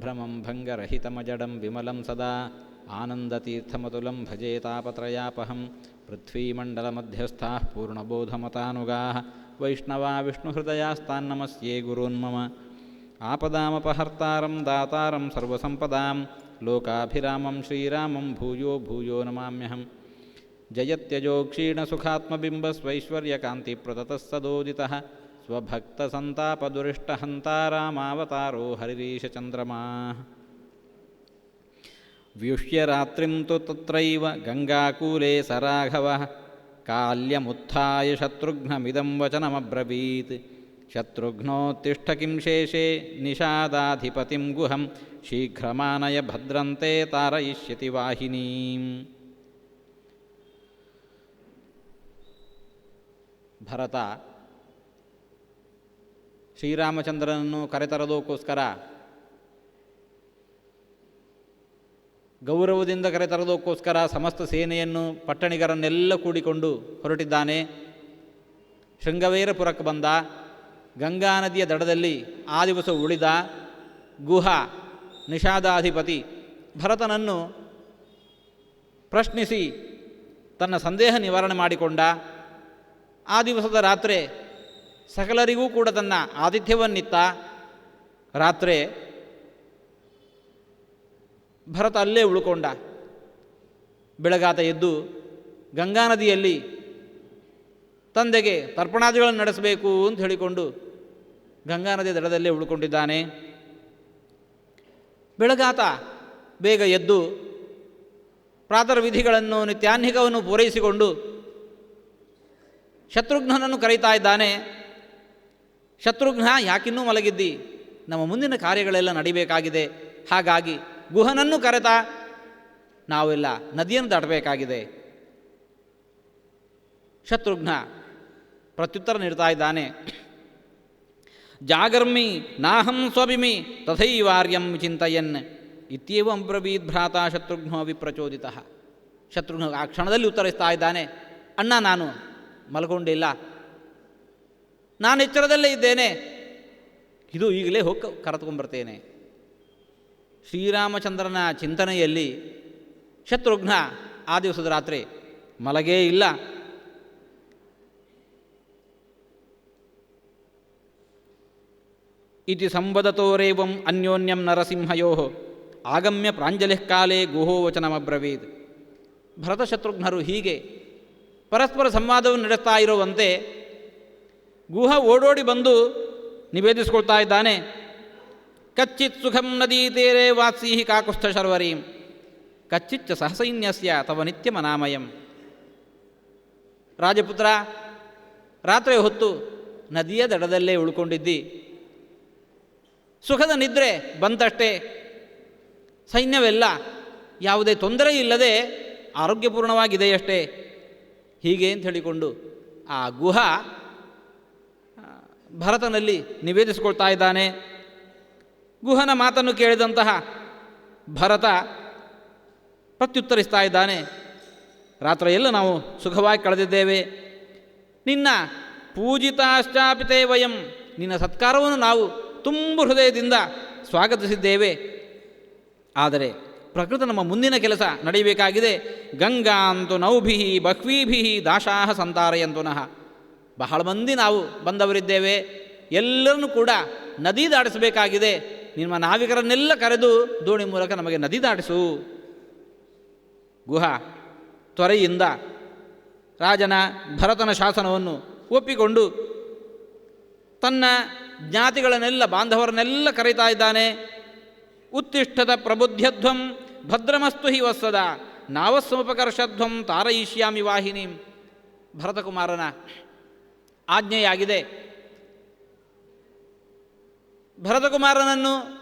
ಅಭ್ರಮಂ ಭಂಗರಹಿತಮಜಡಂ ವಿಮಲಂ ಸದಾ ಆನಂದತೀರ್ಥಮತುಲಂ ಭಜೆ ತಾಪತ್ರಯಾಪಹಂ. ಪೃಥ್ವೀಮಂಡಲಮಧ್ಯಸ್ಥಾಃ ಪೂರ್ಣಬೋಧಮತಾನುಗಾಃ ವೈಷ್ಣವಾ ವಿಷ್ಣುಹೃದಯಾಸ್ತಾನ್ನಮಸ್ಯೇ ಗುರೂನ್ಮಮ. ಆಪದಾಮಪಹರ್ತಾರಂ ದಾತಾರಂ ಸರ್ವಸಂಪದಾಂ ಲೋಕಾಭಿರಾಮಂ ಶ್ರೀರಾಮಂ ಭೂಯೋ ಭೂಯೋ ನಮಾಮ್ಯಹಂ. ಜಯತ್ಯಜೋ ಕ್ಷೀಣಸುಖಾತ್ಮಬಿಂಬಸ್ವೈಶ್ವರ್ಯಕಾಂತಿಪ್ರತತಃ ಸದೋದಿತಃ ಸ್ವಭಕ್ತಸಂತಾಪದುರಿಷ್ಟಹಂತಾರಾಮಾವತಾರೋ ಹರಿರೀಶಚಂದ್ರಮಾ. ವ್ಯುಷ್ಯ ರಾತ್ರಿಂ ತು ತತ್ರೈವ ಗಂಗಾಕೂಲೆ ಸ ರಾಘವಃ ಕಾಲ್ಯಮುತ್ಥಾಯ ಶತ್ರುಘ್ನಮಿದಂ ವಚನಮಬ್ರವೀತ್. ಶತ್ರುಘ್ನೋತ್ತಿಷ್ಠ ಕಿಂ ಶೇಷೇ ನಿಷಾದಾಧಿಪತಿಂ ಗುಹಂ ಶೀಘ್ರಮಾನಯ ಭದ್ರಂತೆ ತಾರಯಿಷ್ಯತಿ ವಾಹಿನೀಂ. ಭರತ ಶ್ರೀರಾಮಚಂದ್ರನನ್ನು ಕರೆತರೋದಕ್ಕೋಸ್ಕರ, ಗೌರವದಿಂದ ಕರೆತರೋದಕ್ಕೋಸ್ಕರ ಸಮಸ್ತ ಸೇನೆಯನ್ನು ಪಟ್ಟಣಿಗರನ್ನೆಲ್ಲ ಕೂಡಿಕೊಂಡು ಹೊರಟಿದ್ದಾನೆ. ಶೃಂಗವೇರಪುರಕ್ಕೆ ಬಂದ. ಗಂಗಾ ನದಿಯ ದಡದಲ್ಲಿ ಆ ದಿವಸ ಉಳಿದ. ಗುಹ ನಿಷಾದಾಧಿಪತಿ ಭರತನನ್ನು ಪ್ರಶ್ನಿಸಿ ತನ್ನ ಸಂದೇಹ ನಿವಾರಣೆ ಮಾಡಿಕೊಂಡ. ಆ ದಿವಸದ ರಾತ್ರಿ ಸಕಲರಿಗೂ ಕೂಡ ತನ್ನ ಆತಿಥ್ಯವನ್ನಿತ್ತ. ರಾತ್ರಿ ಭರತ ಅಲ್ಲೇ ಉಳ್ಕೊಂಡ. ಬೆಳಗಾತ ಎದ್ದು ಗಂಗಾ ನದಿಯಲ್ಲಿ ತಂದೆಗೆ ತರ್ಪಣಾದಿಗಳನ್ನು ನಡೆಸಬೇಕು ಅಂತ ಹೇಳಿಕೊಂಡು ಗಂಗಾ ನದಿಯ ದಡದಲ್ಲೇ ಉಳ್ಕೊಂಡಿದ್ದಾನೆ. ಬೆಳಗಾತ ಬೇಗ ಎದ್ದು ಪ್ರಾತರ್ ವಿಧಿಗಳನ್ನು ನಿತ್ಯಾಹ್ನಿಕವನ್ನು ಪೂರೈಸಿಕೊಂಡು ಶತ್ರುಘ್ನನನ್ನು ಕರೀತಾ ಇದ್ದಾನೆ. ಶತ್ರುಘ್ನ, ಯಾಕಿನ್ನೂ ಮಲಗಿದ್ದಿ? ನಮ್ಮ ಮುಂದಿನ ಕಾರ್ಯಗಳೆಲ್ಲ ನಡಿಬೇಕಾಗಿದೆ. ಹಾಗಾಗಿ ಗುಹನನ್ನು ಕರೆತ ನಾವೆಲ್ಲ ನದಿಯನ್ನು ದಾಟಬೇಕಾಗಿದೆ. ಶತ್ರುಘ್ನ ಪ್ರತ್ಯುತ್ತರ ನೀಡ್ತಾ ಇದ್ದಾನೆ. ಜಾಗರ್ಮಿ ನಾಹಂ ಸ್ವಭಿಮಿ ತಥೈವಾರ್ಯಂ ಚಿಂತಯನ್ ಇತ್ಯೇವಂ ಬ್ರವೀದ್ ಭ್ರಾತ ಶತ್ರುಘ್ನೋ ವಿಪ್ರಚೋದಿತಃ. ಶತ್ರುಘ್ನ ಆ ಕ್ಷಣದಲ್ಲಿ ಉತ್ತರಿಸ್ತಾ ಇದ್ದಾನೆ, ಅಣ್ಣ ನಾನು ಮಲ್ಕೊಂಡಿಲ್ಲ, ನಾನು ಎಚ್ಚರದಲ್ಲೇ ಇದ್ದೇನೆ, ಇದು ಈಗಲೇ ಹೋಗಿ ಕರೆದುಕೊಂಡ್ಬರ್ತೇನೆ. ಶ್ರೀರಾಮಚಂದ್ರನ ಚಿಂತನೆಯಲ್ಲಿ ಶತ್ರುಘ್ನ ಆ ದಿವಸದ ರಾತ್ರಿ ಮಲಗೇ ಇಲ್ಲ. ಇತಿ ಸಂವದತೋರೇವಂ ಅನ್ಯೋನ್ಯಂ ನರಸಿಂಹಯೋ ಆಗಮ್ಯ ಪ್ರಾಂಜಲಿಃ ಕಾಲೇ ಗುಹೋ ವಚನಮಬ್ರವೀದ್. ಭರತ ಶತ್ರುಘ್ನರು ಹೀಗೆ ಪರಸ್ಪರ ಸಂವಾದವನ್ನು ನಡೆಸ್ತಾ ಇರುವಂತೆ ಗುಹ ಓಡೋಡಿ ಬಂದು ನಿವೇದಿಸಿಕೊಳ್ತಾ ಇದ್ದಾನೆ. ಕಚ್ಚಿತ್ ಸುಖಂ ನದೀ ತೀರೆ ವಾತ್ಸೀಹಿ ಕಾಕುಸ್ಥ್ ಶರ್ವರೀಂ ಕಚ್ಚಿಚ್ಚ ಸಹಸೈನ್ಯಸ್ಯ ತವ ನಿತ್ಯಮನಾಮಯಂ. ರಾಜಪುತ್ರ, ರಾತ್ರಿ ಹೊತ್ತು ನದಿಯ ದಡದಲ್ಲೇ ಉಳ್ಕೊಂಡಿದ್ದಿ. ಸುಖದ ನಿದ್ರೆ ಬಂತಷ್ಟೇ. ಸೈನ್ಯವೆಲ್ಲ ಯಾವುದೇ ತೊಂದರೆ ಇಲ್ಲದೆ ಆರೋಗ್ಯಪೂರ್ಣವಾಗಿದೆಯಷ್ಟೇ. ಹೀಗೆ ಅಂತ ಹೇಳಿಕೊಂಡು ಆ ಗುಹ ಭರತನಲ್ಲಿ ನಿವೇದಿಸಿಕೊಳ್ತಾ ಇದ್ದಾನೆ. ಗುಹನ ಮಾತನ್ನು ಕೇಳಿದಂತಹ ಭರತ ಪ್ರತ್ಯುತ್ತರಿಸ್ತಾ ಇದ್ದಾನೆ. ರಾತ್ರಿಯೆಲ್ಲ ನಾವು ಸುಖವಾಗಿ ಕಳೆದಿದ್ದೇವೆ. ನಿನ್ನ ಪೂಜಿತಾಶ್ಚಾಪಿತೇ ವಯಂ, ನಿನ್ನ ಸತ್ಕಾರವನ್ನು ನಾವು ತುಂಬ ಹೃದಯದಿಂದ ಸ್ವಾಗತಿಸಿದ್ದೇವೆ. ಆದರೆ ಪ್ರಕೃತ ನಮ್ಮ ಮುಂದಿನ ಕೆಲಸ ನಡೆಯಬೇಕಾಗಿದೆ. ಗಂಗಾಂತು ನೌಭಿ ಬಹ್ವೀಭಿ ದಾಶಾಹ ಸಂತಾರಯಂತುನಃ. ಬಹಳ ಮಂದಿ ನಾವು ಬಂದವರಿದ್ದೇವೆ, ಎಲ್ಲರನ್ನೂ ಕೂಡ ನದಿ ದಾಟಿಸಬೇಕಾಗಿದೆ. ನಿಮ್ಮ ನಾವಿಕರನ್ನೆಲ್ಲ ಕರೆದು ದೋಣಿ ಮೂಲಕ ನಮಗೆ ನದಿ ದಾಟಿಸು. ಗುಹ ತ್ವರೆಯಿಂದ ರಾಜನ ಭರತನ ಶಾಸನವನ್ನು ಒಪ್ಪಿಕೊಂಡು ತನ್ನ ಜ್ಞಾತಿಗಳನ್ನೆಲ್ಲ ಬಾಂಧವರನ್ನೆಲ್ಲ ಕರೀತಾ ಇದ್ದಾನೆ. ಉತ್ತಿಷ್ಠದ ಪ್ರಬುದ್ಧ್ಯಧ್ವಂ ಭದ್ರಮಸ್ತು ಹಿ ವತ್ಸದ ನಾವಸ್ಸಮುಪಕರ್ಷಧ್ವಂ ತಾರಯಿಷ್ಯಾಮಿ ವಾಹಿನೀಂ. ಭರತಕುಮಾರನ ಆಜ್ಞೆಯಾಗಿದೆ. ಭರತಕುಮಾರನನ್ನು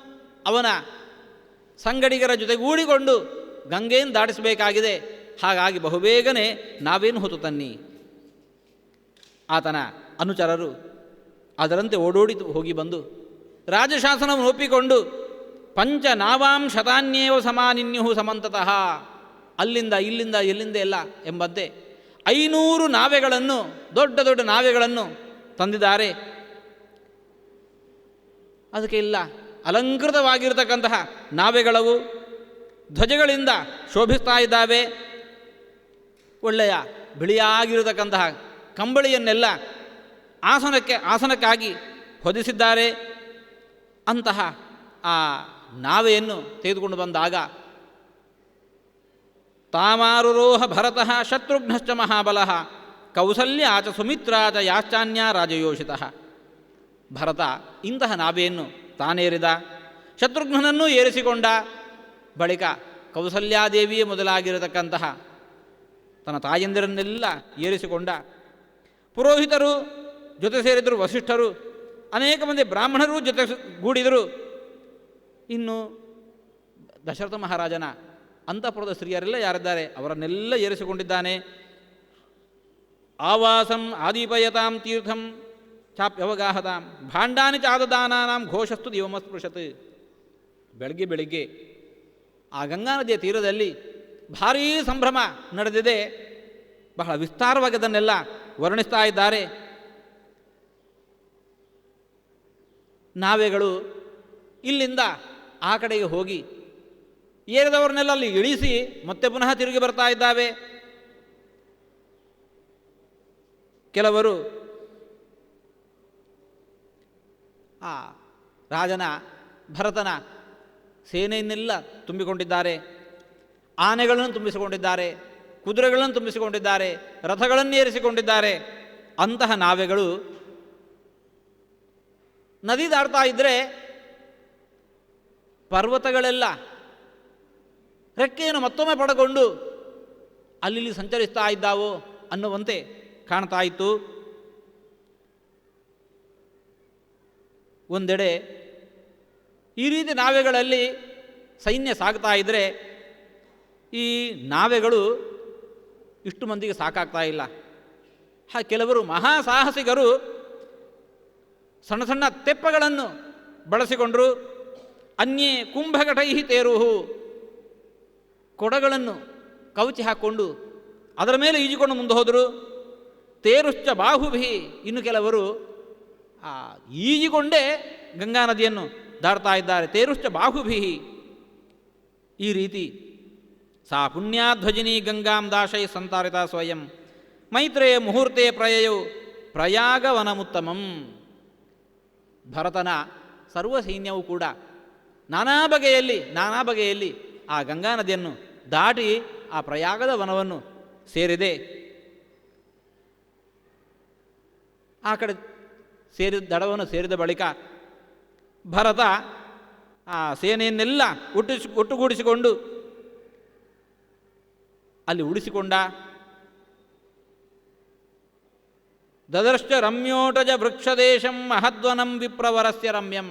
ಅವನ ಸಂಗಡಿಗರ ಜೊತೆಗೂಡಿಕೊಂಡು ಗಂಗೆಯನ್ನು ದಾಟಿಸಬೇಕಾಗಿದೆ. ಹಾಗಾಗಿ ಬಹುಬೇಗನೆ ನಾವೇನು ಹೊತ್ತು ತನ್ನಿ. ಆತನ ಅನುಚರರು ಅದರಂತೆ ಓಡೋಡಿ ಹೋಗಿ ಬಂದು ರಾಜಶಾಸನವನ್ನು ಒಪ್ಪಿಕೊಂಡು ಪಂಚ ನಾವಾಂ ಶತಾನ್ಯೇವ ಸಮಾನಿನ್ಯು ಸಮಂತತಃ, ಅಲ್ಲಿಂದ ಇಲ್ಲಿಂದ ಎಲ್ಲಿಂದ ಎಲ್ಲ ಎಂಬಂತೆ 500 ನಾವೆಗಳನ್ನು, ದೊಡ್ಡ ದೊಡ್ಡ ನಾವೆಗಳನ್ನು ತಂದಿದ್ದಾರೆ. ಅದಕ್ಕೆ ಇಲ್ಲ ಅಲಂಕೃತವಾಗಿರತಕ್ಕಂತಹ ನಾವೆಗಳವು ಧ್ವಜಗಳಿಂದ ಶೋಭಿಸ್ತಾ ಇದ್ದಾವೆ. ಒಳ್ಳೆಯ ಬಿಳಿಯಾಗಿರತಕ್ಕಂತಹ ಕಂಬಳಿಯನ್ನೆಲ್ಲ ಆಸನಕ್ಕಾಗಿ ಹೊದಿಸಿದ್ದಾರೆ. ಅಂತಹ ಆ ನಾವೆಯನ್ನು ತೆಗೆದುಕೊಂಡು ಬಂದಾಗ ತಾಮಾರುರೋಹ ಭರತಃ ಶತ್ರುಘ್ನಶ್ಚ ಮಹಾಬಲಃ ಕೌಸಲ್ಯ ಚ ಸುಮಿತ್ರಾ ಚ ಯಾಶ್ಚಾನ್ಯ ರಾಜಯೋಷಿತಃ. ಭರತ ಇಂತಹ ನಾವೆಯನ್ನು ತಾನೇರಿದ, ಶತ್ರುಘ್ನನನ್ನೂ ಏರಿಸಿಕೊಂಡ, ಬಳಿಕ ಕೌಸಲ್ಯಾದೇವಿಯೇ ಮೊದಲಾಗಿರತಕ್ಕಂತಹ ತನ್ನ ತಾಯಂದಿರನ್ನೆಲ್ಲ ಏರಿಸಿಕೊಂಡ. ಪುರೋಹಿತರು ಜೊತೆ ಸೇರಿದರು, ವಸಿಷ್ಠರು, ಅನೇಕ ಮಂದಿ ಬ್ರಾಹ್ಮಣರು ಜೊತೆ ಗೂಡಿದರು. ಇನ್ನು ದಶರಥ ಮಹಾರಾಜನ ಅಂತಃಪುರದ ಸ್ತ್ರೀಯರೆಲ್ಲ ಯಾರಿದ್ದಾರೆ ಅವರನ್ನೆಲ್ಲ ಏರಿಸಿಕೊಂಡಿದ್ದಾನೆ. ಆವಾಸಂ ಆದಿಪಯತಾಂ ತೀರ್ಥಂ ಚಾಪ್ಯವಗಾಹತಾಂ ಭಾಂಡಾನಿ ಚಾದದಾನಾಂ ಘೋಷಸ್ತು ದಿವಮಸ್ಪೃಶತ್. ಬೆಳಗ್ಗೆ ಆ ಗಂಗಾ ನದಿಯ ತೀರದಲ್ಲಿ ಭಾರೀ ಸಂಭ್ರಮ ನಡೆದಿದೆ. ಬಹಳ ವಿಸ್ತಾರವಾಗಿ ಅದನ್ನೆಲ್ಲ ವರ್ಣಿಸ್ತಾ ಇದ್ದಾರೆ. ನಾವೆಗಳು ಇಲ್ಲಿಂದ ಆ ಕಡೆಗೆ ಹೋಗಿ ಏರಿದವರನ್ನೆಲ್ಲ ಅಲ್ಲಿ ಇಳಿಸಿ ಮತ್ತೆ ಪುನಃ ತಿರುಗಿ ಬರ್ತಾ ಇದ್ದಾವೆ. ಕೆಲವರು ಆ ರಾಜನ ಭರತನ ಸೇನೆಯನ್ನೆಲ್ಲ ತುಂಬಿಕೊಂಡಿದ್ದಾರೆ, ಆನೆಗಳನ್ನು ತುಂಬಿಸಿಕೊಂಡಿದ್ದಾರೆ, ಕುದುರೆಗಳನ್ನು ತುಂಬಿಸಿಕೊಂಡಿದ್ದಾರೆ, ರಥಗಳನ್ನೇರಿಸಿಕೊಂಡಿದ್ದಾರೆ. ಅಂತಹ ನಾವೆಗಳು ನದಿ ದಾಟ್ತಾ ಇದ್ದರೆ ಪರ್ವತಗಳೆಲ್ಲ ರೆಕ್ಕೆಯನ್ನು ಮತ್ತೊಮ್ಮೆ ಪಡೆದುಕೊಂಡು ಅಲ್ಲಿ ಸಂಚರಿಸ್ತಾ ಇದ್ದಾವೋ ಅನ್ನುವಂತೆ ಕಾಣ್ತಾ ಇತ್ತು. ಒಂದೆಡೆ ಈ ರೀತಿ ನಾವೆಗಳಲ್ಲಿ ಸೈನ್ಯ ಸಾಗ್ತಾ ಇದ್ದರೆ ಈ ನಾವೆಗಳು ಇಷ್ಟು ಮಂದಿಗೆ ಸಾಕಾಗ್ತಾ ಇಲ್ಲ. ಕೆಲವರು ಮಹಾಸಾಹಸಿಗರು ಸಣ್ಣ ಸಣ್ಣ ತೆಪ್ಪಗಳನ್ನು ಬಳಸಿಕೊಂಡರು. ಅನ್ಯೇ ಕುಂಭಘಟೈ ತೇರುಹು, ಕೊಡಗಳನ್ನು ಕವಚಿ ಹಾಕ್ಕೊಂಡು ಅದರ ಮೇಲೆ ಈಜಿಕೊಂಡು ಮುಂದೆ ಹೋದರು. ತೇರುಶ್ಚ ಬಾಹುಭಿ, ಇನ್ನು ಕೆಲವರು ಈಜಿಕೊಂಡೇ ಗಂಗಾ ನದಿಯನ್ನು ದಾಟ್ತಾ ಇದ್ದಾರೆ. ತೇರುಶ್ಚ ಬಾಹುಭಿ. ಈ ರೀತಿ ಸಾ ಪುಣ್ಯಾಧ್ವಜಿನಿ ಗಂಗಾಂ ದಾಶೈ ಸಂತಾರಿತ ಸ್ವಯಂ ಮೈತ್ರೇಯ ಮುಹೂರ್ತೆ ಪ್ರಯಯೌ ಪ್ರಯಾಗವನಮುತ್ತಮಂ. ಭರತನ ಸರ್ವ ಸೈನ್ಯವು ಕೂಡ ನಾನಾ ಬಗೆಯಲ್ಲಿ ಆ ಗಂಗಾ ನದಿಯನ್ನು ದಾಟಿ ಆ ಪ್ರಯಾಗದ ವನವನ್ನು ಸೇರಿದೆ. ಆ ಕಡೆ ದಡವನ್ನು ಸೇರಿದ ಬಳಿಕ ಭರತ ಆ ಸೇನೆಯನ್ನೆಲ್ಲ ಒಟ್ಟುಗೂಡಿಸಿಕೊಂಡು ಅಲ್ಲಿ ಉಳಿಸಿಕೊಂಡ. ದದರ್ಶ್ಚ ರಮ್ಯೋಟಜ ವೃಕ್ಷದೇಶಂ ಮಹದ್ವನಂ ವಿಪ್ರವರಸ್ಯ ರಮ್ಯಂ.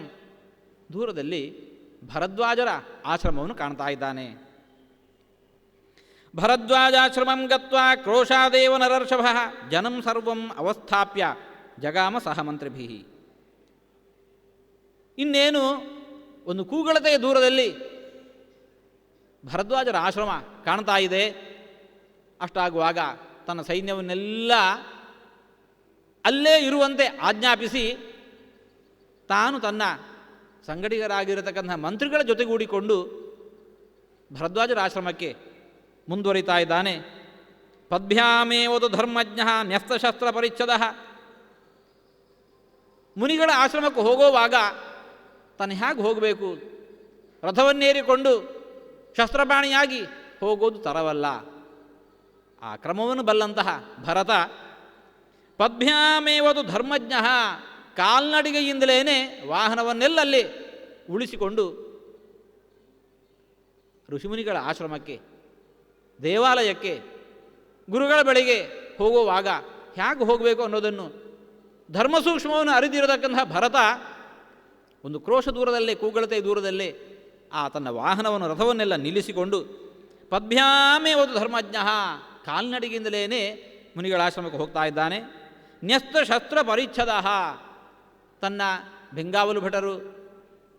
ದೂರದಲ್ಲಿ ಭರದ್ವಾಜರ ಆಶ್ರಮವನ್ನು ಕಾಣ್ತಾ ಇದ್ದಾನೆ. ಭರದ್ವಾಜಾಶ್ರಮಂ ಗತ್ವಾ ಕ್ರೋಶಾದೇವ ನರರ್ಷಭ ಜನಂ ಸರ್ವಂ ಅವಸ್ಥಾಪ್ಯ ಜಗಾಮ ಸಹ ಮಂತ್ರಿಭಿ. ಇನ್ನೇನು ಒಂದು ಕೂಗಳತೆಯ ದೂರದಲ್ಲಿ ಭರದ್ವಾಜರ ಆಶ್ರಮ ಕಾಣ್ತಾ ಇದೆ. ಅಷ್ಟಾಗುವಾಗ ತನ್ನ ಸೈನ್ಯವನ್ನೆಲ್ಲ ಅಲ್ಲೇ ಇರುವಂತೆ ಆಜ್ಞಾಪಿಸಿ ತಾನು ತನ್ನ ಸಂಗಡಿಗರಾಗಿರತಕ್ಕಂತಹ ಮಂತ್ರಿಗಳ ಜೊತೆಗೂಡಿಕೊಂಡು ಭರದ್ವಾಜರ ಆಶ್ರಮಕ್ಕೆ ಮುಂದುವರಿತಾ ಇದ್ದಾನೆ. ಪದ್ಭ್ಯಾಮೇವದು ಧರ್ಮಜ್ಞ ನ್ಯಸ್ತಶಸ್ತ್ರ ಪರಿಚ್ಛದ. ಮುನಿಗಳ ಆಶ್ರಮಕ್ಕೆ ಹೋಗುವಾಗ ತಾನು ಹೇಗೆ ಹೋಗಬೇಕು, ರಥವನ್ನೇರಿಕೊಂಡು ಶಸ್ತ್ರಪಾಣಿಯಾಗಿ ಹೋಗೋದು ತರವಲ್ಲ. ಆ ಕ್ರಮವನ್ನು ಬಲ್ಲಂತಹ ಭರತ ಪದ್ಭ್ಯಾಮೇವದು ಧರ್ಮಜ್ಞ, ಕಾಲ್ನಡಿಗೆಯಿಂದಲೇ ವಾಹನವನ್ನೆಲ್ಲಲ್ಲಿ ಉಳಿಸಿಕೊಂಡು ಋಷಿಮುನಿಗಳ ಆಶ್ರಮಕ್ಕೆ, ದೇವಾಲಯಕ್ಕೆ, ಗುರುಗಳ ಬಳಿಗೆ ಹೋಗುವಾಗ ಹೇಗೆ ಹೋಗಬೇಕು ಅನ್ನೋದನ್ನು ಧರ್ಮಸೂಕ್ಷ್ಮವನ್ನು ಅರಿದಿರತಕ್ಕಂತಹ ಭರತ ಒಂದು ಕ್ರೋಶ ದೂರದಲ್ಲೇ, ಕೂಗಳತೆ ದೂರದಲ್ಲೇ ಆ ತನ್ನ ವಾಹನವನ್ನು, ರಥವನ್ನೆಲ್ಲ ನಿಲ್ಲಿಸಿಕೊಂಡು ಪದ್ಭ್ಯಾಮೇ ಒಂದು ಧರ್ಮಜ್ಞ, ಕಾಲ್ನಡಿಗೆಯಿಂದಲೇ ಮುನಿಗಳ ಆಶ್ರಮಕ್ಕೆ ಹೋಗ್ತಾ ಇದ್ದಾನೆ. ನ್ಯಸ್ತ ಶಸ್ತ್ರ ಪರಿಚ್ಛದ, ತನ್ನ ಬೆಂಗಾವಲು ಭಟರು,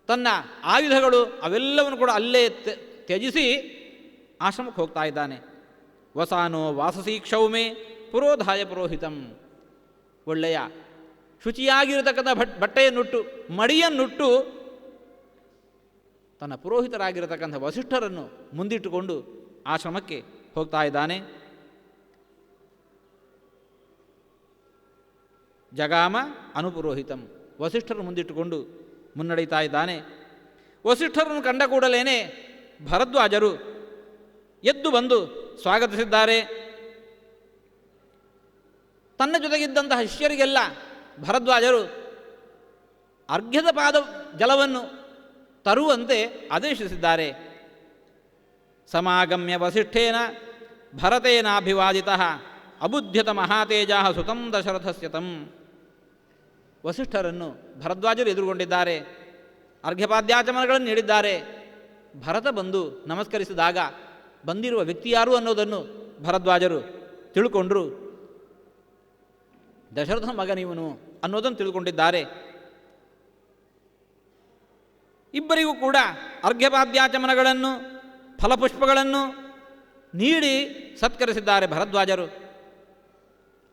ತನ್ನ ಆಯುಧಗಳು ಅವೆಲ್ಲವನ್ನು ಕೂಡ ಅಲ್ಲೇ ತ್ಯಜಿಸಿ ಆಶ್ರಮಕ್ಕೆ ಹೋಗ್ತಾ ಇದ್ದಾನೆ. ವಸಾನೋ ವಾಸಸಿ ಕ್ಷೌಮೆ ಪುರೋಧಾಯ ಪುರೋಹಿತಂ. ಒಳ್ಳೆಯ ಶುಚಿಯಾಗಿರತಕ್ಕಂಥ ಬಟ್ಟೆಯನ್ನುಟ್ಟು, ಮಡಿಯನ್ನುಟ್ಟು ತನ್ನ ಪುರೋಹಿತರಾಗಿರತಕ್ಕಂಥ ವಸಿಷ್ಠರನ್ನು ಮುಂದಿಟ್ಟುಕೊಂಡು ಆಶ್ರಮಕ್ಕೆ ಹೋಗ್ತಾ ಇದ್ದಾನೆ. ಜಗಾಮ ಅನುಪುರೋಹಿತಂ, ವಸಿಷ್ಠರನ್ನು ಮುಂದಿಟ್ಟುಕೊಂಡು ಮುನ್ನಡೀತಾ ಇದ್ದಾನೆ. ವಸಿಷ್ಠರನ್ನು ಕಂಡ ಕೂಡಲೇ ಭರದ್ವಾಜರು ಎದ್ದು ಬಂದು ಸ್ವಾಗತಿಸಿದ್ದಾರೆ. ತನ್ನ ಜೊತೆಗಿದ್ದಂತಹ ಶಿಷ್ಯರಿಗೆಲ್ಲ ಭರದ್ವಾಜರು ಅರ್ಘ್ಯದ ಪಾದ ಜಲವನ್ನು ತರುವಂತೆ ಆದೇಶಿಸಿದ್ದಾರೆ. ಸಮಾಗಮ್ಯ ವಸಿಷ್ಠೇನ ಭರತೇನಾಭಿವಾದಿತಃ ಅಬುಧ್ಯತ ಮಹಾತೇಜಃ ಸುತಂ ದಶರಥಸ್ಯ ತಂ. ವಸಿಷ್ಠರನ್ನು ಭರದ್ವಾಜರು ಎದುರುಗೊಂಡಿದ್ದಾರೆ, ಅರ್ಘ್ಯಪಾದ್ಯಾಚಮನಗಳನ್ನು ನೀಡಿದ್ದಾರೆ. ಭರತ ಬಂದು ನಮಸ್ಕರಿಸಿದಾಗ ಬಂದಿರುವ ವ್ಯಕ್ತಿ ಯಾರು ಅನ್ನೋದನ್ನು ಭರದ್ವಾಜರು ತಿಳ್ಕೊಂಡ್ರು. ದಶರಥನ ಮಗನಿವನು ಅನ್ನೋದನ್ನು ತಿಳ್ಕೊಂಡಿದ್ದಾರೆ. ಇಬ್ಬರಿಗೂ ಕೂಡ ಅರ್ಘ್ಯಪಾದ್ಯಾಚಮನಗಳನ್ನು ಫಲಪುಷ್ಪಗಳನ್ನು ನೀಡಿ ಸತ್ಕರಿಸಿದ್ದಾರೆ ಭರದ್ವಾಜರು.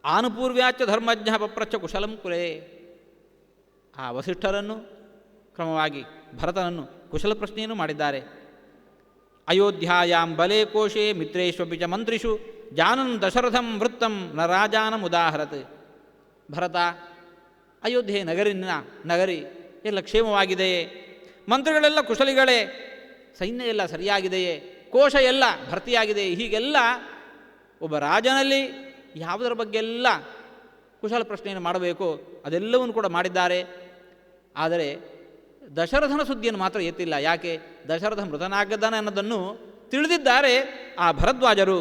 ಆನುಪೂರ್ವ್ಯಾಚ ಧರ್ಮಜ್ಞ ಪಪ್ರಚ್ಚ ಕುಶಲಂ ಕುಲೇ. ಆ ವಸಿಷ್ಠರನ್ನು ಕ್ರಮವಾಗಿ ಭರತನನ್ನು ಕುಶಲ ಪ್ರಶ್ನೆಯನ್ನು ಮಾಡಿದ್ದಾರೆ. ಅಯೋಧ್ಯಾಯಾಂ ಬಲೆ ಕೋಶೆ ಮಿತ್ರೇಶ್ವಪಿ ಚ ಮಂತ್ರಿಷು ಜಾನನ್ ದಶರಥಂ ವೃತ್ತಂ ನ ರಾಜಾನಮುದಾಹರತ್. ಭರತ, ಅಯೋಧ್ಯೆ ನಗರಿ ಎಲ್ಲ ಕ್ಷೇಮವಾಗಿದೆಯೇ? ಮಂತ್ರಿಗಳೆಲ್ಲ ಕುಶಲಿಗಳೇ? ಸೈನ್ಯ ಎಲ್ಲ ಸರಿಯಾಗಿದೆಯೇ? ಕೋಶ ಎಲ್ಲ ಭರ್ತಿಯಾಗಿದೆಯೇ? ಹೀಗೆಲ್ಲ ಒಬ್ಬ ರಾಜನಲ್ಲಿ ಯಾವುದರ ಬಗ್ಗೆ ಎಲ್ಲ ಕುಶಲ ಪ್ರಶ್ನೆಯನ್ನು ಮಾಡಬೇಕು ಅದೆಲ್ಲವನ್ನು ಕೂಡ ಮಾಡಿದ್ದಾರೆ. ಆದರೆ ದಶರಥನ ಸುದ್ದಿಯನ್ನು ಮಾತ್ರ ಎತ್ತಿಲ್ಲ. ಯಾಕೆ? ದಶರಥ ಮೃತನಾಗಿದ್ದಾನೆ ಅನ್ನೋದನ್ನು ತಿಳಿದಿದ್ದಾರೆ ಆ ಭರದ್ವಾಜರು.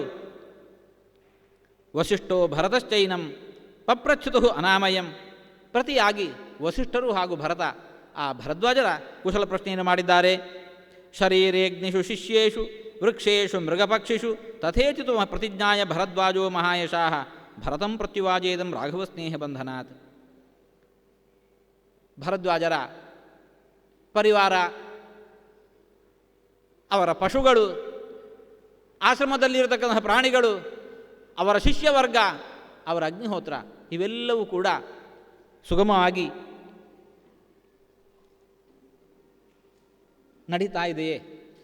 ವಸಿಷ್ಠೋ ಭರತಶ್ಚೈನಂ ಪಪ್ರಚ್ಯುತು ಅನಾಮಯಂ. ಪ್ರತಿಯಾಗಿ ವಸಿಷ್ಠರು ಹಾಗೂ ಭರತ ಆ ಭರದ್ವಾಜರ ಕುಶಲ ಪ್ರಶ್ನೆಯನ್ನು ಮಾಡಿದ್ದಾರೆ. ಶರೀರೇಗ್ನಿಷು ಶಿಷ್ಯೇಷು ವೃಕ್ಷೇಷು ಮೃಗಪಕ್ಷಿಷು ತಥೇಚಿತು ಪ್ರತಿಜ್ಞಾಯ ಭರದ್ವಾಜೋ ಮಹಾಯಶಾಃ ಭರತಂ ಪ್ರತ್ಯುವಾಜೇದಂ ರಾಘವ ಸ್ನೇಹ ಬಂಧನಾತ್. ಭರದ್ವಾಜರ ಪರಿವಾರ, ಅವರ ಪಶುಗಳು, ಆಶ್ರಮದಲ್ಲಿರತಕ್ಕಂತಹ ಪ್ರಾಣಿಗಳು, ಅವರ ಶಿಷ್ಯವರ್ಗ, ಅವರ ಅಗ್ನಿಹೋತ್ರ ಇವೆಲ್ಲವೂ ಕೂಡ ಸುಗಮವಾಗಿ ನಡೀತಾ ಇದೆಯೇ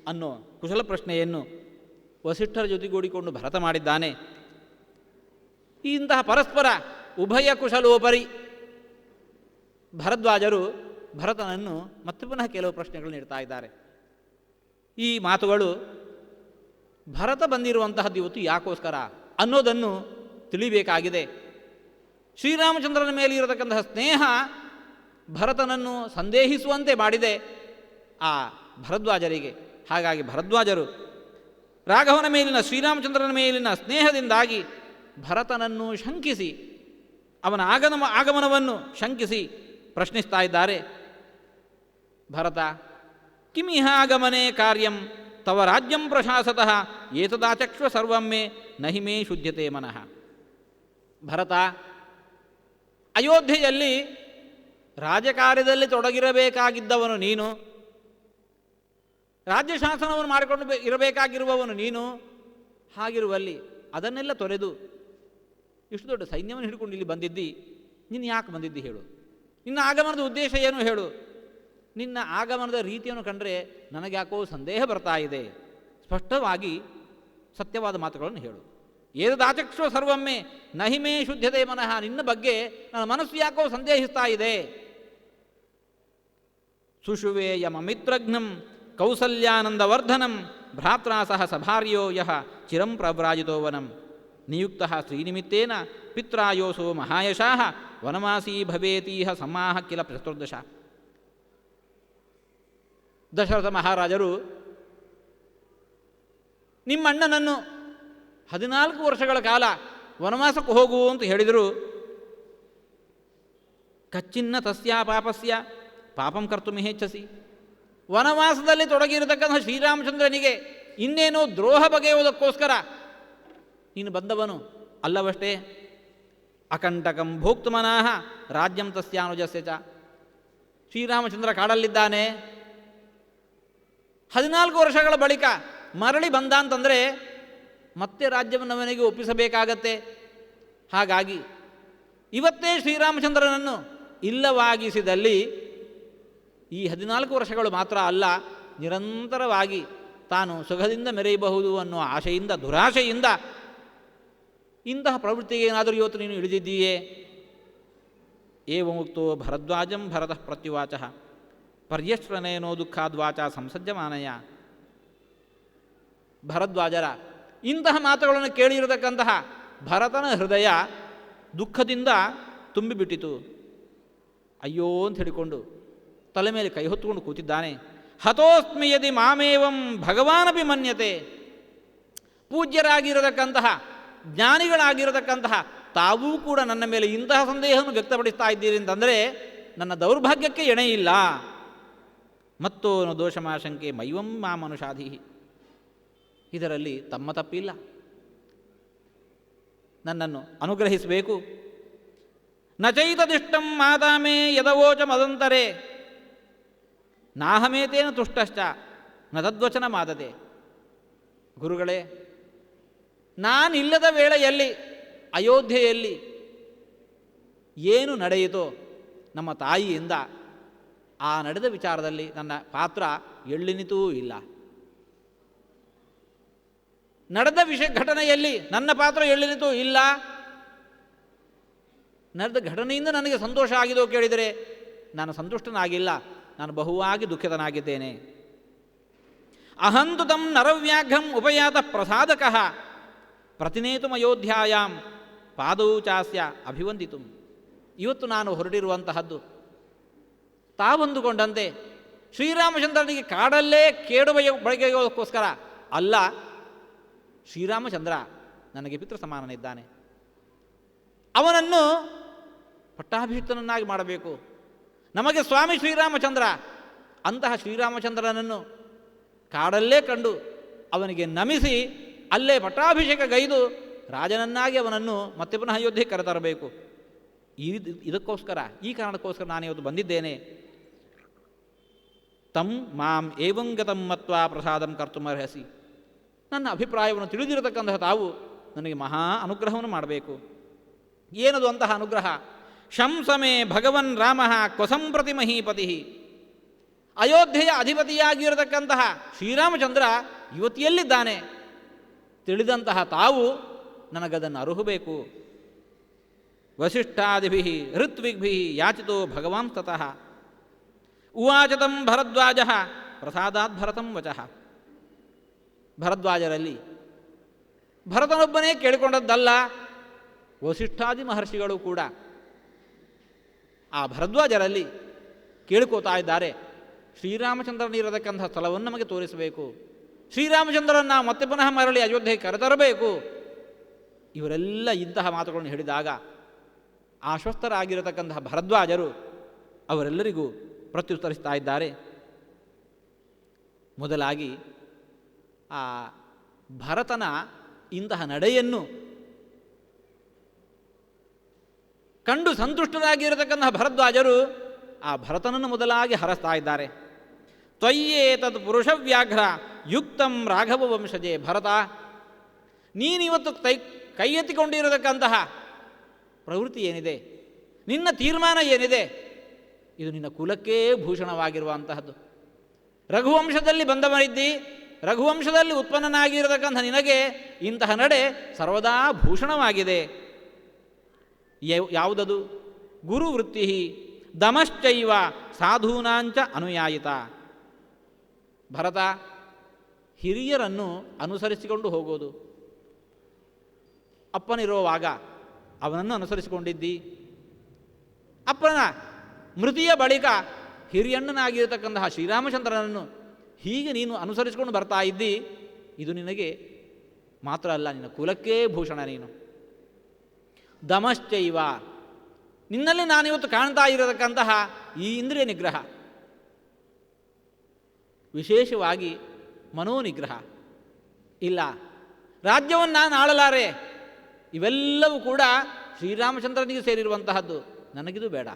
ಅನ್ನೋ ಕುಶಲ ಪ್ರಶ್ನೆಯನ್ನು ವಸಿಷ್ಠರ ಜೊತೆಗೂಡಿಕೊಂಡು ಭರತ ಮಾಡಿದ್ದಾನೆ. ಇಂತಹ ಪರಸ್ಪರ ಉಭಯ ಕುಶಲೋಪರಿ ಭರದ್ವಾಜರು ಭರತನನ್ನು ಮತ್ತೆ ಪುನಃ ಕೆಲವು ಪ್ರಶ್ನೆಗಳನ್ನು ನೀಡ್ತಾ ಇದ್ದಾರೆ. ಈ ಮಾತುಗಳು ಭರತ ಬಂದಿರುವಂತಹದ್ದು ಇವತ್ತು ಯಾಕೋಸ್ಕರ ಅನ್ನೋದನ್ನು ತಿಳಿಬೇಕಾಗಿದೆ. ಶ್ರೀರಾಮಚಂದ್ರನ ಮೇಲೆ ಇರತಕ್ಕಂತಹ ಸ್ನೇಹ ಭರತನನ್ನು ಸಂದೇಹಿಸುವಂತೆ ಮಾಡಿದೆ ಆ ಭರದ್ವಾಜರಿಗೆ. ಹಾಗಾಗಿ ಭರದ್ವಾಜರು ರಾಘವನ ಮೇಲಿನ, ಶ್ರೀರಾಮಚಂದ್ರನ ಮೇಲಿನ ಸ್ನೇಹದಿಂದಾಗಿ ಭರತನನ್ನು ಶಂಕಿಸಿ, ಅವನ ಆಗಮನವನ್ನು ಶಂಕಿಸಿ ಪ್ರಶ್ನಿಸ್ತಾ ಇದ್ದಾರೆ. ಭರತ, ಕಿಮಿಹ ಆಗಮನೆ ಕಾರ್ಯಂ ತವ ರಾಜ್ಯಂ ಪ್ರಶಾಸತಃ ಏತದಾಚಕ್ಷ್ವ ಸರ್ವಮ್ಮೆ ನಹಿ ಮೇ ಶುದ್ಧತೆ ಮನಃ. ಭರತ, ಅಯೋಧ್ಯೆಯಲ್ಲಿ ರಾಜಕಾರ್ಯದಲ್ಲಿ ತೊಡಗಿರಬೇಕಾಗಿದ್ದವನು ನೀನು, ರಾಜ್ಯ ಶಾಸನವನ್ನು ಮಾಡಿಕೊಂಡು ಇರಬೇಕಾಗಿರುವವನು ನೀನು. ಹಾಗಿರುವಲ್ಲಿ ಅದನ್ನೆಲ್ಲ ತೊರೆದು ಇಷ್ಟು ದೊಡ್ಡ ಸೈನ್ಯವನ್ನು ಹಿಡ್ಕೊಂಡು ಇಲ್ಲಿ ಬಂದಿದ್ದಿ. ನೀನು ಯಾಕೆ ಬಂದಿದ್ದಿ ಹೇಳು? ನಿನ್ನ ಆಗಮನದ ಉದ್ದೇಶ ಏನು ಹೇಳು? ನಿನ್ನ ಆಗಮನದ ರೀತಿಯನ್ನು ಕಂಡರೆ ನನಗೆ ಯಾಕೋ ಸಂದೇಹ ಬರ್ತಾ ಇದೆ. ಸ್ಪಷ್ಟವಾಗಿ ಸತ್ಯವಾದ ಮಾತುಗಳನ್ನು ಹೇಳು. ಏತದಾಚಕ್ಷ್ವ ಸರ್ವಮ್ಮೆ ನಹಿಮೇ ಶುದ್ಧತೆ ಮನಃ. ನಿನ್ನ ಬಗ್ಗೆ ನನ್ನ ಮನಸ್ಸು ಯಾಕೋ ಸಂದೇಹಿಸ್ತಾ ಇದೆ. ಸುಷುವೇಯ ಮಿತ್ರಘ್ನಂ ಕೌಸಲ್ಯಾನಂದವರ್ಧನಂ ಭ್ರಾತ್ರಾ ಸಹ ಸಭಾರ್ಯೋ ಯಃ ಚಿರಂ ಪ್ರವ್ರಾಜಿತೋವನಂ ನಿಯುಕ್ತ ಶ್ರೀನಿಮಿತ್ತೇನ ಪಿತ್ರಾಯೋಸೋ ಮಹಾಯಶಾಃ ವನವಾಸೀ ಭವೇತೀಹ ಸಮಾಹ ಕಿಲ ಚತುರ್ದಶ. ದಶರಥ ಮಹಾರಾಜರು ನಿಮ್ಮಣ್ಣನನ್ನು 14 ವರ್ಷಗಳ ಕಾಲ ವನವಾಸಕ್ಕೆ ಹೋಗು ಅಂತ ಹೇಳಿದರು. ಕಚ್ಚಿನ್ನ ತಸ್ಯಾ ಪಾಪಸ್ಯ ಪಾಪಂ ಕರ್ತು ಮಿಹೇಚ್ಛಸಿ. ವನವಾಸದಲ್ಲಿ ತೊಡಗಿರತಕ್ಕಂಥ ಶ್ರೀರಾಮಚಂದ್ರನಿಗೆ ಇನ್ನೇನೋ ದ್ರೋಹ ಬಗೆಯುವುದಕ್ಕೋಸ್ಕರ ನೀನು ಬಂದವನು ಅಲ್ಲವಷ್ಟೇ. ಅಕಂಟಕಂ ಭೋಕ್ತುಮನಾಹ ರಾಜ್ಯಂ ತಸ್ಯಾನುಜಸ್ಯ ಚ. ಶ್ರೀರಾಮಚಂದ್ರ ಕಾಡಲ್ಲಿದ್ದಾನೆ, 14 ವರ್ಷಗಳ ಬಳಿಕ ಮರಳಿ ಬಂದ ಅಂತಂದರೆ ಮತ್ತೆ ರಾಜ್ಯವನ್ನು ಅವನಿಗೆ ಒಪ್ಪಿಸಬೇಕಾಗತ್ತೆ. ಹಾಗಾಗಿ ಇವತ್ತೇ ಶ್ರೀರಾಮಚಂದ್ರನನ್ನು ಇಲ್ಲವಾಗಿಸಿದಲ್ಲಿ ಈ 14 ವರ್ಷಗಳು ಮಾತ್ರ ಅಲ್ಲ, ನಿರಂತರವಾಗಿ ತಾನು ಸುಖದಿಂದ ಮೆರೆಯಬಹುದು ಅನ್ನುವ ಆಶೆಯಿಂದ ದುರಾಶೆಯಿಂದ ಇಂತಹ ಪ್ರವೃತ್ತಿಗೆ ಏನಾದರೂ ಇವತ್ತು ನೀನು ಇಳಿದಿದ್ದೀಯೇ? ಏವಮುಕ್ತೋ ಭರದ್ವಾಜಂ ಭರತಃ ಪ್ರತ್ಯುವಾಚ ಪರ್ಯಶ್ರನೇನೋ ದುಃಖಾದ್ವಾಚ ಸಂಸಜ್ಜಮಾನಯ. ಭರದ್ವಾಜರ ಇಂತಹ ಮಾತುಗಳನ್ನು ಕೇಳಿರತಕ್ಕಂತಹ ಭರತನ ಹೃದಯ ದುಃಖದಿಂದ ತುಂಬಿಬಿಟ್ಟಿತು. ಅಯ್ಯೋ ಅಂತ ಹೇಳಿಕೊಂಡು ತಲೆ ಮೇಲೆ ಕೈ ಹೊತ್ತುಕೊಂಡು ಕೂತಿದ್ದಾನೆ. ಹತೋಸ್ಮಿ ಯದಿ ಮಾಮೇವಂ ಭಗವಾನಪಿ ಮನ್ಯತೆ. ಪೂಜ್ಯರಾಗಿರತಕ್ಕಂತಹ ಜ್ಞಾನಿಗಳಾಗಿರತಕ್ಕಂತಹ ತಾವೂ ಕೂಡ ನನ್ನ ಮೇಲೆ ಇಂತಹ ಸಂದೇಹವನ್ನು ವ್ಯಕ್ತಪಡಿಸ್ತಾ ಇದ್ದೀರಿ ಅಂತಂದರೆ ನನ್ನ ದೌರ್ಭಾಗ್ಯಕ್ಕೆ ಎಣೆ ಇಲ್ಲ. ಮತ್ತೋ ದೋಷಮಾಶಂಕೆ ಮೈವಂ ಮಾಮನುಷಾಧಿ. ಇದರಲ್ಲಿ ತಮ್ಮ ತಪ್ಪಿಲ್ಲ, ನನ್ನನ್ನು ಅನುಗ್ರಹಿಸಬೇಕು. ನಚೈತದಿಷ್ಟಂ ಮಾತಾಮೇ ಯದವೋಚ ಮದಂತರೆ ನಾಹಮೇತೇನ ತುಷ್ಟಶ್ಚ ನ ತದ್ವಚನ ಮಾದದೆ. ಗುರುಗಳೇ, ನಾನಿಲ್ಲದ ವೇಳೆಯಲ್ಲಿ ಅಯೋಧ್ಯೆಯಲ್ಲಿ ಏನು ನಡೆಯಿತೋ ನಮ್ಮ ತಾಯಿಯಿಂದ ಆ ನಡೆದ ವಿಚಾರದಲ್ಲಿ ನನ್ನ ಪಾತ್ರ ಎಳ್ಳಿನಿತೂ ಇಲ್ಲ. ನಡೆದ ಘಟನೆಯಲ್ಲಿ ನನ್ನ ಪಾತ್ರ ಎಳ್ಳಿನಿತೂ ಇಲ್ಲ. ನಡೆದ ಘಟನೆಯಿಂದ ನನಗೆ ಸಂತೋಷ ಆಗಿದೋ ಕೇಳಿದರೆ ನಾನು ಸಂತುಷ್ಟನಾಗಿಲ್ಲ, ನಾನು ಬಹುವಾಗಿ ದುಃಖಿತನಾಗಿದ್ದೇನೆ. ಅಹಂತು ತಂ ನರವ್ಯಾಘ್ರಂ ಉಪಯಾತ ಪ್ರಸಾದಕಃ ಪ್ರತಿನೇತು ಅಯೋಧ್ಯಾಯಾಂ ಪಾದೌ ಚಾಸ್ಯ ಅಭಿವಂದಿತು. ಇವತ್ತು ನಾನು ಹೊರಟಿರುವಂತಹದ್ದು ತಾವಂದುಕೊಂಡಂತೆ ಶ್ರೀರಾಮಚಂದ್ರನಿಗೆ ಕಾಡಲ್ಲೇ ಕೇಡು ಬಗೆಯೋದಕ್ಕೋಸ್ಕರ ಅಲ್ಲ. ಶ್ರೀರಾಮಚಂದ್ರ ನನಗೆ ಪಿತೃ ಸಮಾನನಿದ್ದಾನೆ, ಅವನನ್ನು ಪಟ್ಟಾಭಿಷಿಕ್ತನನ್ನಾಗಿ ಮಾಡಬೇಕು. ನಮಗೆ ಸ್ವಾಮಿ ಶ್ರೀರಾಮಚಂದ್ರ, ಅಂತಹ ಶ್ರೀರಾಮಚಂದ್ರನನ್ನು ಕಾಡಲ್ಲೇ ಕಂಡು ಅವನಿಗೆ ನಮಿಸಿ ಅಲ್ಲೇ ಪಟ್ಟಾಭಿಷೇಕ ಗೈದು ರಾಜನನ್ನಾಗಿ ಅವನನ್ನು ಮತ್ತೆ ಪುನಃ ಅಯೋಧ್ಯೆಗೆ ಕರೆತರಬೇಕು. ಇದಕ್ಕೋಸ್ಕರ, ಈ ಕಾರಣಕ್ಕೋಸ್ಕರ ನಾನು ಇವತ್ತು ಬಂದಿದ್ದೇನೆ. ತಂ ಮಾಂ ಏವಂಗತಂ ಮತ್ವಾ ಪ್ರಸಾದಂ ಕರ್ತುಮರ್ಹಸಿ. ನನ್ನ ಅಭಿಪ್ರಾಯವನ್ನು ತಿಳಿದಿರತಕ್ಕಂತಹ ತಾವು ನನಗೆ ಮಹಾ ಅನುಗ್ರಹವನ್ನು ಮಾಡಬೇಕು. ಏನದು ಅಂತಹ ಅನುಗ್ರಹ? ಶಂಸಮೇ ಭಗವನ್ ರಾಮ ಕ್ವಸಂಪ್ರತಿ ಮಹೀಪತಿ. ಅಯೋಧ್ಯೆಯ ಅಧಿಪತಿಯಾಗಿರತಕ್ಕಂತಹ ಶ್ರೀರಾಮಚಂದ್ರ ಇವತ್ತು ಎಲ್ಲಿದ್ದಾನೆ ತಿಳಿದಂತಹ ತಾವು ನನಗದನ್ನು ಅರುಹಬೇಕು. ವಸಿಷ್ಠಾದಿಭಿ ಋತ್ವಿಗ್ಭಿ ಯಾಚಿತೋ ಭಗವಾನ್ ತತಃ ಉವಾಚತಂ ಭರದ್ವಾಜ ಪ್ರಸಾದಾತ್ ಭರತಂ ವಚಃ. ಭರದ್ವಾಜರಲ್ಲಿ ಭರತನೊಬ್ಬನೇ ಕೇಳಿಕೊಂಡದ್ದಲ್ಲ, ವಸಿಷ್ಠಾದಿ ಮಹರ್ಷಿಗಳು ಕೂಡ ಆ ಭರದ್ವಾಜರಲ್ಲಿ ಕೇಳಿಕೋತಾ ಇದ್ದಾರೆ. ಶ್ರೀರಾಮಚಂದ್ರನಿರತಕ್ಕಂಥ ಸ್ಥಳವನ್ನು ನಮಗೆ ತೋರಿಸಬೇಕು, ಶ್ರೀರಾಮಚಂದ್ರನ ಮತ್ತೆ ಪುನಃ ಮರಳಿ ಅಯೋಧ್ಯೆಗೆ ಕರೆತರಬೇಕು. ಇವರೆಲ್ಲ ಇಂತಹ ಮಾತುಗಳನ್ನು ಹೇಳಿದಾಗ ಆಶ್ವಸ್ತರಾಗಿರತಕ್ಕಂತಹ ಭರದ್ವಾಜರು ಅವರೆಲ್ಲರಿಗೂ ಪ್ರತ್ಯುತ್ತರಿಸ್ತಾ ಇದ್ದಾರೆ. ಮೊದಲಾಗಿ ಆ ಭರತನ ಇಂತಹ ನಡೆಯನ್ನು ಕಂಡು ಸಂತುಷ್ಟರಾಗಿರತಕ್ಕಂತಹ ಭರದ್ವಾಜರು ಆ ಭರತನನ್ನು ಮೊದಲಾಗಿ ಹರಸ್ತಾ ಇದ್ದಾರೆ. ತ್ವಯ್ಯೇ ತತ್ ಪುರುಷವ್ಯಾಘ್ರ ಯುಕ್ತಂ ರಾಘವ ವಂಶಜೆ. ಭರತ, ನೀನಿವತ್ತು ಕೈ ಎತ್ತಿಕೊಂಡಿರತಕ್ಕಂತಹ ಪ್ರವೃತ್ತಿ ಏನಿದೆ, ನಿನ್ನ ತೀರ್ಮಾನ ಏನಿದೆ, ಇದು ನಿನ್ನ ಕುಲಕ್ಕೇ ಭೂಷಣವಾಗಿರುವಂತಹದ್ದು. ರಘುವಂಶದಲ್ಲಿ ಬಂದವನಿದ್ದಿ, ರಘುವಂಶದಲ್ಲಿ ಉತ್ಪನ್ನನಾಗಿರತಕ್ಕಂಥ ನಿನಗೆ ಇಂತಹ ನಡೆ ಸರ್ವದಾ ಭೂಷಣವಾಗಿದೆ. ಯಾವುದದು? ಗುರುವೃತ್ತಿ ದಮಶ್ಚೈವ ಸಾಧೂನಾಂಚ ಅನುಯಾಯಿತ. ಭರತ, ಹಿರಿಯರನ್ನು ಅನುಸರಿಸಿಕೊಂಡು ಹೋಗೋದು. ಅಪ್ಪನಿರುವಾಗ ಅವನನ್ನು ಅನುಸರಿಸಿಕೊಂಡಿದ್ದಿ, ಅಪ್ಪನ ಮೃತಿಯ ಬಳಿಕ ಹಿರಿಯಣ್ಣನಾಗಿರತಕ್ಕಂತಹ ಶ್ರೀರಾಮಚಂದ್ರನನ್ನು ಹೀಗೆ ನೀನು ಅನುಸರಿಸಿಕೊಂಡು ಬರ್ತಾ ಇದ್ದಿ. ಇದು ನಿನಗೆ ಮಾತ್ರ ಅಲ್ಲ, ನಿನ್ನ ಕುಲಕ್ಕೇ ಭೂಷಣ. ನೀನು ದಮಶ್ಚೈವ, ನಿನ್ನಲ್ಲಿ ನಾನಿವತ್ತು ಕಾಣ್ತಾ ಇರತಕ್ಕಂತಹ ಈ ಇಂದ್ರಿಯ ನಿಗ್ರಹ, ವಿಶೇಷವಾಗಿ ಮನೋನಿಗ್ರಹ ಇಲ್ಲ. ರಾಜ್ಯವನ್ನು ನಾನು ಆಳಲಾರೆ, ಇವೆಲ್ಲವೂ ಕೂಡ ಶ್ರೀರಾಮಚಂದ್ರನಿಗೆ ಸೇರಿರುವಂತಹದ್ದು, ನನಗಿದು ಬೇಡ.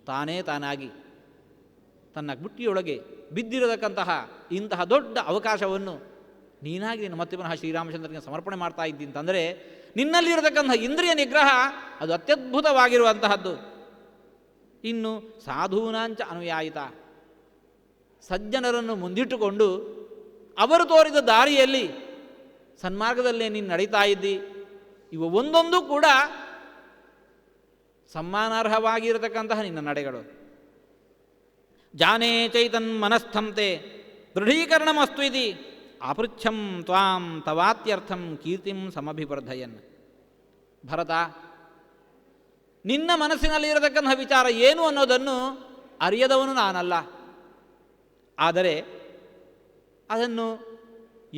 ತಾನೇ ತಾನಾಗಿ ತನ್ನ ಬುಟ್ಟಿಯೊಳಗೆ ಬಿದ್ದಿರತಕ್ಕಂತಹ ಇಂತಹ ದೊಡ್ಡ ಅವಕಾಶವನ್ನು ನೀನಾಗಿ ನೀನು ಮತ್ತೆ ಪುನಃ ಶ್ರೀರಾಮಚಂದ್ರನಿಗೆ ಸಮರ್ಪಣೆ ಮಾಡ್ತಾ ಇದ್ದಿ ಅಂತಂದರೆ ನಿನ್ನಲ್ಲಿರತಕ್ಕಂಥ ಇಂದ್ರಿಯ ನಿಗ್ರಹ ಅದು ಅತ್ಯದ್ಭುತವಾಗಿರುವಂತಹದ್ದು. ಇನ್ನು ಸಾಧೂನಾಂಚ ಅನುಯಾಯಿತ, ಸಜ್ಜನರನ್ನು ಮುಂದಿಟ್ಟುಕೊಂಡು ಅವರು ತೋರಿದ ದಾರಿಯಲ್ಲಿ ಸನ್ಮಾರ್ಗದಲ್ಲೇ ನೀನು ನಡೀತಾ ಇದ್ದಿ. ಇವು ಒಂದೊಂದು ಕೂಡ ಸಮ್ಮಾನಾರ್ಹವಾಗಿರತಕ್ಕಂತಹ ನಿನ್ನ ನಡೆಗಳು. ಜಾನೇ ಚೈತನ್ ಮನಸ್ಥಂತೆ ದೃಢೀಕರಣಮಸ್ತು ಇತಿ ಆಪೃಚ್ಛಂ ತ್ವಾಂ ತವಾತ್ಯರ್ಥಂ ಕೀರ್ತಿಂ ಸಮಭಿವರ್ಧಯನ್. ಭರತ, ನಿನ್ನ ಮನಸ್ಸಿನಲ್ಲಿ ಇರತಕ್ಕಂತಹ ವಿಚಾರ ಏನು ಅನ್ನೋದನ್ನು ಅರಿಯದವನು ನಾನಲ್ಲ. ಆದರೆ ಅದನ್ನು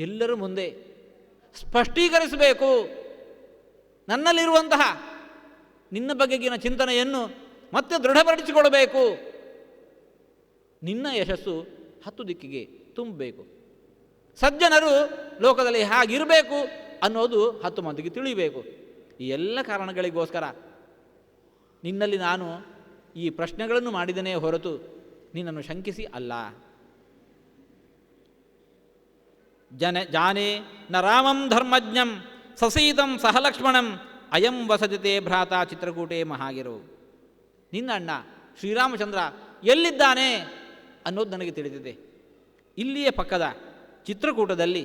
ಎಲ್ಲರ ಮುಂದೆ ಸ್ಪಷ್ಟೀಕರಿಸಬೇಕು. ನನ್ನಲ್ಲಿರುವಂತಹ ನಿನ್ನ ಬಗೆಗಿನ ಚಿಂತನೆಯನ್ನು ಮತ್ತೆ ದೃಢಪಡಿಸಿಕೊಳ್ಳಬೇಕು. ನಿನ್ನ ಯಶಸ್ಸು 10 ದಿಕ್ಕಿಗೆ ತುಂಬಬೇಕು. ಸಜ್ಜನರು ಲೋಕದಲ್ಲಿ ಹಾಗಿರಬೇಕು ಅನ್ನೋದು 10 ಮಂದಿಗೆ ತಿಳಿಯಬೇಕು. ಈ ಎಲ್ಲ ಕಾರಣಗಳಿಗೋಸ್ಕರ ನಿನ್ನಲ್ಲಿ ನಾನು ಈ ಪ್ರಶ್ನೆಗಳನ್ನು ಮಾಡಿದನೇ ಹೊರತು ನಿನ್ನನ್ನು ಶಂಕಿಸಿ ಅಲ್ಲ. ಜಾನೇ ನ ರಾಮಂ ಧರ್ಮಜ್ಞಂ ಸಸೀತಂ ಸಹಲಕ್ಷ್ಮಣಂ ಅಯಂ ವಸಜತೆ ಭ್ರಾತ ಚಿತ್ರಕೂಟೆ ಮಹಾಗಿರು. ನಿನ್ನ ಅಣ್ಣ ಶ್ರೀರಾಮಚಂದ್ರ ಎಲ್ಲಿದ್ದಾನೆ ಅನ್ನೋದು ನನಗೆ ತಿಳಿದಿದೆ. ಇಲ್ಲಿಯೇ ಪಕ್ಕದ ಚಿತ್ರಕೂಟದಲ್ಲಿ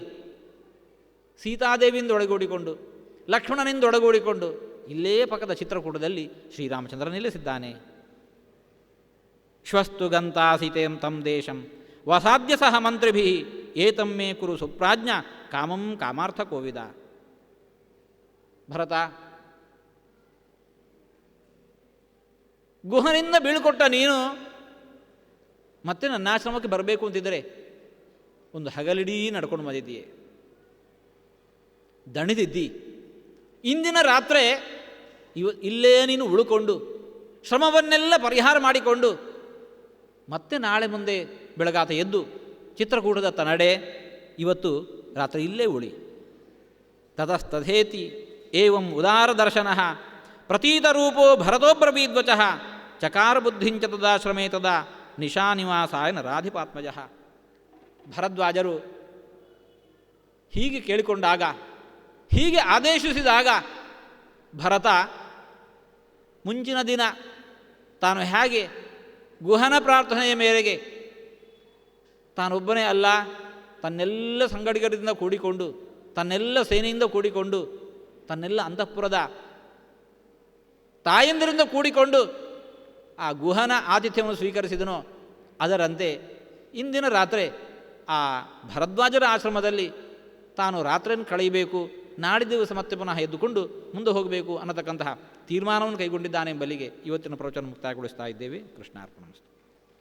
ಸೀತಾದೇವಿಯಿಂದ ಒಳಗೂಡಿಕೊಂಡು ಲಕ್ಷ್ಮಣನಿಂದ ಒಳಗೂಡಿಕೊಂಡು ಇಲ್ಲೇ ಪಕ್ಕದ ಚಿತ್ರಕೂಟದಲ್ಲಿ ಶ್ರೀರಾಮಚಂದ್ರ ನಿಲ್ಲಿಸಿದ್ದಾನೆ. ಶ್ವಸ್ತು ಗಂತಾಸೀತೆಂ ತಂ ದೇಶಂ ವಸಾದ್ಯ ಸಹ ಮಂತ್ರಿಭಿ ಏತಂ ಮೇ ಕುರು ಸುಪ್ರಾಜ್ಞ ಕಾಮಂ ಕಾಮಾರ್ಥ ಕೋವಿದ. ಭರತ, ಗುಹನಿಂದ ಬೀಳ್ಕೊಟ್ಟ ನೀನು ಮತ್ತೆ ನನ್ನ ಆಶ್ರಮಕ್ಕೆ ಬರಬೇಕು ಅಂತಿದ್ದರೆ ಒಂದು ಹಗಲಿಡೀ ನಡ್ಕೊಂಡು ಬಂದಿದ್ದೀಯೆ, ದಣಿದಿದ್ದಿ. ಇಂದಿನ ರಾತ್ರಿ ಇಲ್ಲೇ ನೀನು ಉಳ್ಕೊಂಡು ಶ್ರಮವನ್ನೆಲ್ಲ ಪರಿಹಾರ ಮಾಡಿಕೊಂಡು ಮತ್ತೆ ನಾಳೆ ಮುಂದೆ ಬೆಳಗಾತ ಎದ್ದು ಚಿತ್ರಕೂಟದತ್ತ ನಡೆ. ಇವತ್ತು ರಾತ್ರಿ ಇಲ್ಲೇ ಉಳಿ. ತತಸ್ತಥೇತಿ ಏವಂ ಉದಾರ ದರ್ಶನ ಪ್ರತೀತರೂಪೋ ಭರತೋಬ್ರವೀದ್ವಚ ಚಕಾರ ಬುದ್ಧಿಂಚ ತದಾಶ್ರಮೇ ತದಾ ನಿಶಾನಿವಾಸಾಯ ನರಾಧಿಪಾತ್ಮಜ. ಭರದ್ವಾಜರು ಹೀಗೆ ಕೇಳಿಕೊಂಡಾಗ, ಹೀಗೆ ಆದೇಶಿಸಿದಾಗ ಭರತ ಮುಂಚಿನ ದಿನ ತಾನು ಹೇಗೆ ಗುಹನ ಪ್ರಾರ್ಥನೆಯ ಮೇರೆಗೆ ತಾನೊಬ್ಬನೇ ಅಲ್ಲ, ತನ್ನೆಲ್ಲ ಸಂಗಡಿಗರಿಂದ ಕೂಡಿಕೊಂಡು, ತನ್ನೆಲ್ಲ ಸೇನೆಯಿಂದ ಕೂಡಿಕೊಂಡು, ತನ್ನೆಲ್ಲ ಅಂತಃಪುರದ ತಾಯಂದಿರಿಂದ ಕೂಡಿಕೊಂಡು ಆ ಗುಹನ ಆತಿಥ್ಯವನ್ನು ಸ್ವೀಕರಿಸಿದನೋ ಅದರಂತೆ ಇಂದಿನ ರಾತ್ರಿ ಆ ಭರದ್ವಾಜರ ಆಶ್ರಮದಲ್ಲಿ ತಾನು ರಾತ್ರಿಯನ್ನು ಕಳೆಯಬೇಕು, ನಾಡಿದ ದಿವಸ ಮತ್ತೆ ಪುನಃ ಎದ್ದುಕೊಂಡು ಮುಂದೆ ಹೋಗಬೇಕು ಅನ್ನತಕ್ಕಂತಹ ತೀರ್ಮಾನವನ್ನು ಕೈಗೊಂಡಿದ್ದಾನೆ ಎಂಬಲ್ಲಿಗೆ ಇವತ್ತಿನ ಪ್ರವಚನ ಮುಕ್ತಾಯಗೊಳಿಸ್ತಾ ಇದ್ದೇವೆ. ಕೃಷ್ಣಾರ್ಪಣಮಸ್ತು.